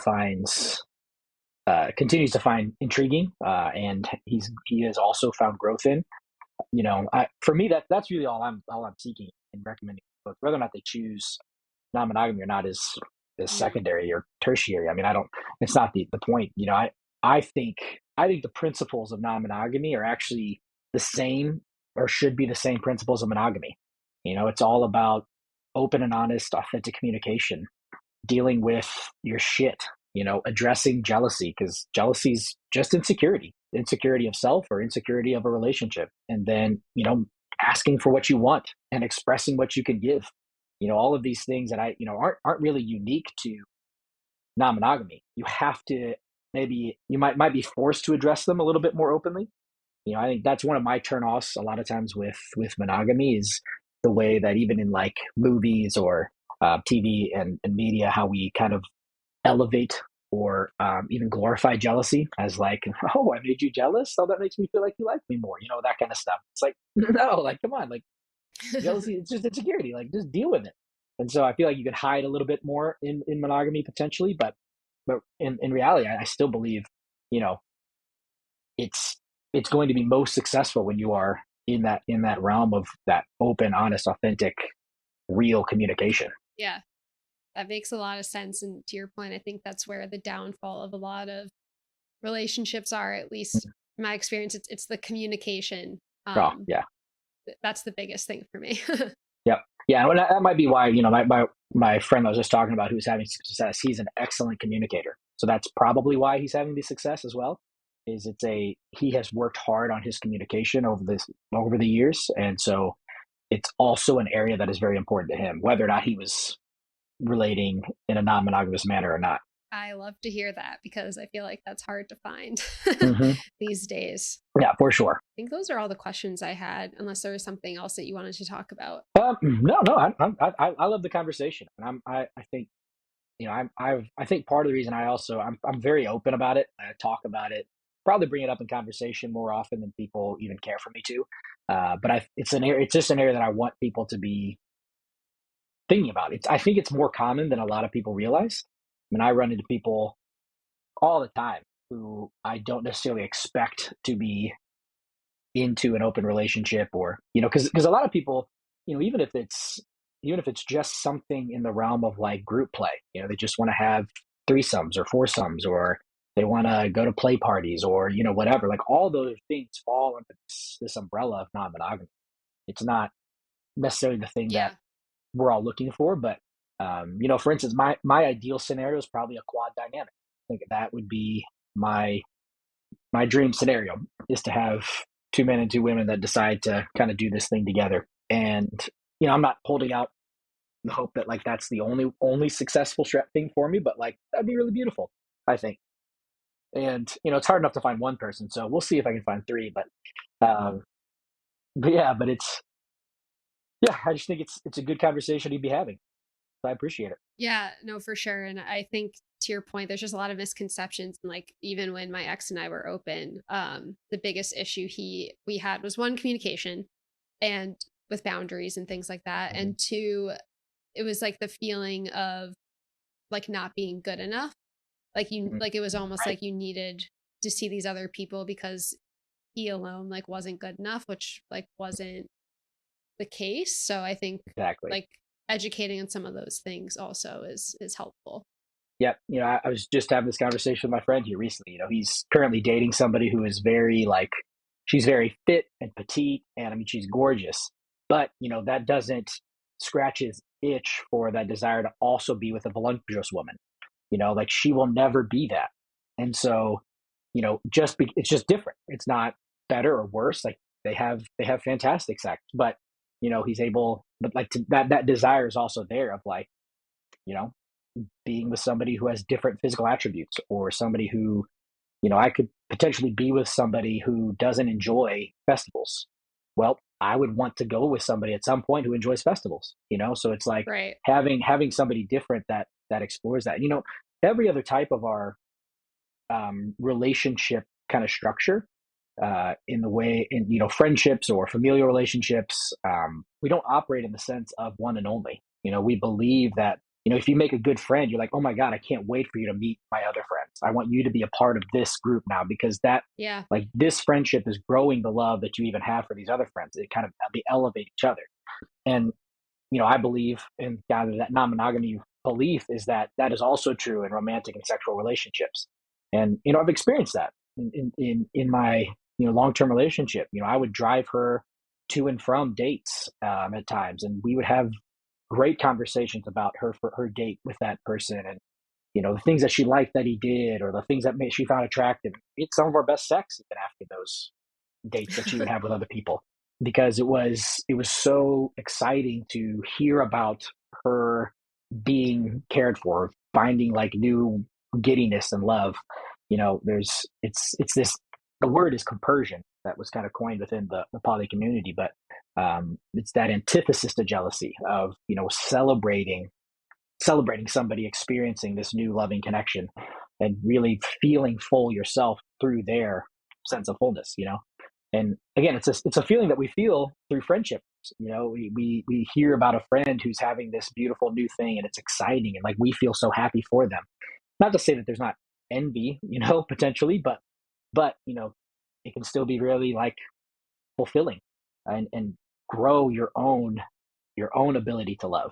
[SPEAKER 2] continues to find intriguing, and he has also found growth in. For me, that's really all I'm seeking and recommending folks. Whether or not they choose non-monogamy or not is
[SPEAKER 1] Mm,
[SPEAKER 2] secondary or tertiary. I mean, I don't. It's not the point. I think the principles of non-monogamy are actually the same or should be the same principles of monogamy. It's all about open and honest, authentic communication, dealing with your shit, addressing jealousy, because jealousy is just insecurity of self or insecurity of a relationship. And then, asking for what you want and expressing what you can give. All of these things that aren't really unique to non-monogamy. You have to maybe you might be forced to address them a little bit more openly. I think that's one of my turnoffs a lot of times with monogamy is the way that even in like movies or TV and media, how we kind of elevate or even glorify jealousy as like, oh, I made you jealous, so that makes me feel like you like me more, that kind of stuff. It's like, no, like, come on, like, jealousy, it's just insecurity, like, just deal with it. And so I feel like you could hide a little bit more in monogamy potentially, but in reality, I still believe, you know, it's it's going to be most successful when you are in that realm of that open, honest, authentic, real communication.
[SPEAKER 1] Yeah, that makes a lot of sense. And to your point, I think that's where the downfall of a lot of relationships are, at least in my experience. It's the communication.
[SPEAKER 2] Oh yeah.
[SPEAKER 1] That's the biggest thing for me.
[SPEAKER 2] Yep. Yeah, and that might be why, my friend I was just talking about who's having success, he's an excellent communicator. So that's probably why he's having the success as well. Is he has worked hard on his communication over the years, and so it's also an area that is very important to him, whether or not he was relating in a non-monogamous manner or not.
[SPEAKER 1] I love to hear that because I feel like that's hard to find
[SPEAKER 2] Hmm.
[SPEAKER 1] these days.
[SPEAKER 2] Yeah, for sure.
[SPEAKER 1] I think those are all the questions I had, unless there was something else that you wanted to talk about.
[SPEAKER 2] No, no, I love the conversation, and I think I think part of the reason I'm very open about it. I talk about it, probably bring it up in conversation more often than people even care for me to. But it's just an area that I want people to be thinking about. I think it's more common than a lot of people realize. I mean, I run into people all the time who I don't necessarily expect to be into an open relationship, or because a lot of people, even if it's just something in the realm of like group play, they just want to have threesomes or foursomes, or they want to go to play parties, or whatever, like all those things fall under this umbrella of non-monogamy. It's not necessarily the thing that
[SPEAKER 1] Yeah.
[SPEAKER 2] we're all looking for, but for instance, my ideal scenario is probably a quad dynamic. I think that would be my dream scenario, is to have two men and two women that decide to kind of do this thing together. And I'm not holding out the hope that like that's the only successful thing for me, but like that'd be really beautiful, I think. And it's hard enough to find one person, so we'll see if I can find three. But yeah, yeah, I just think it's a good conversation to be having. So I appreciate it.
[SPEAKER 1] Yeah, no, for sure. And I think to your point, there's just a lot of misconceptions. And like even when my ex and I were open, the biggest issue we had was one, communication and with boundaries and things like that.
[SPEAKER 2] Mhm.
[SPEAKER 1] And two, it was like the feeling of like not being good enough.
[SPEAKER 2] Mhm.
[SPEAKER 1] Like it was almost
[SPEAKER 2] Right.
[SPEAKER 1] like you needed to see these other people because he alone like wasn't good enough, which like wasn't the case. So I think
[SPEAKER 2] Exactly.
[SPEAKER 1] like educating on some of those things also is helpful.
[SPEAKER 2] Yep. I was just having this conversation with my friend here recently. He's currently dating somebody who is very like, she's very fit and petite, and I mean, she's gorgeous. But, that doesn't scratch his itch for that desire to also be with a voluptuous woman. Like she will never be that. And so, it's just different. It's not better or worse. Like they have fantastic sex, but, he's able, but like that desire is also there of like, you know, being with somebody who has different physical attributes, or somebody who, I could potentially be with somebody who doesn't enjoy festivals. Well, I would want to go with somebody at some point who enjoys festivals, so it's like
[SPEAKER 1] Right.
[SPEAKER 2] having somebody different that explores that. Every other type of our relationship kind of structure, in the way in friendships or familial relationships, we don't operate in the sense of one and only. We believe that if you make a good friend, you're like, oh my god, I can't wait for you to meet my other friends. I want you to be a part of this group now, because that,
[SPEAKER 1] Yeah.
[SPEAKER 2] like, this friendship is growing the love that you even have for these other friends. It kind of, they elevate each other. And I believe in kind of that non-monogamy belief, is that is also true in romantic and sexual relationships. And I've experienced that in my long-term relationship. I would drive her to and from dates, at times, and we would have great conversations about her date with that person, and the things that she liked that he did, or the things that she found attractive. It's some of our best sex even after those dates that she would have with other people, because it was so exciting to hear about her being cared for, finding like new giddiness and love. It's this, the word is compersion, that was kind of coined within the poly community, but it's that antithesis to jealousy of celebrating somebody experiencing this new loving connection. and really feeling full yourself through their sense of fullness, you know? And again, it's a feeling that we feel through friendships. You know, we hear about a friend who's having this beautiful new thing and it's exciting and like we feel so happy for them. Not to say that there's not envy, you know, potentially, but you know, it can still be really like fulfilling and grow your own ability to love.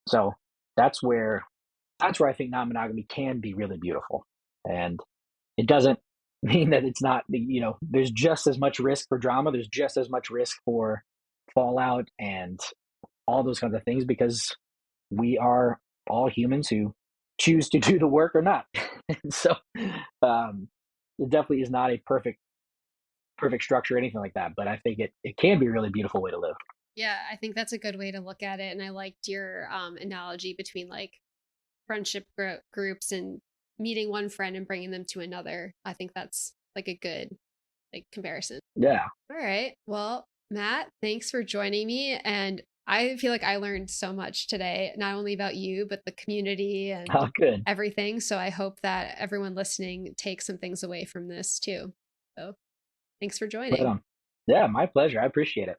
[SPEAKER 2] So that's where that's where I think non-monogamy can be really beautiful. And it doesn't mean that it's not, you know, there's just as much risk for drama, there's just as much risk for fallout and all those kinds of things because we are all humans who choose to do the work or not. So um, it definitely is not a perfect structure or anything like that, but I think it can be a really beautiful way to live.
[SPEAKER 3] Yeah, I think that's a good way to look at it. And I liked your analogy between like groups and meeting one friend and bringing them to another. I think that's like a good like comparison.
[SPEAKER 2] Yeah.
[SPEAKER 3] All right. Well, Matt, thanks for joining me. And I feel like I learned so much today, not only about you, but the community and
[SPEAKER 2] Oh, good.
[SPEAKER 3] everything. So I hope that everyone listening takes some things away from this too. So thanks for
[SPEAKER 2] Right
[SPEAKER 3] joining.
[SPEAKER 2] on. Yeah, my pleasure. I appreciate it.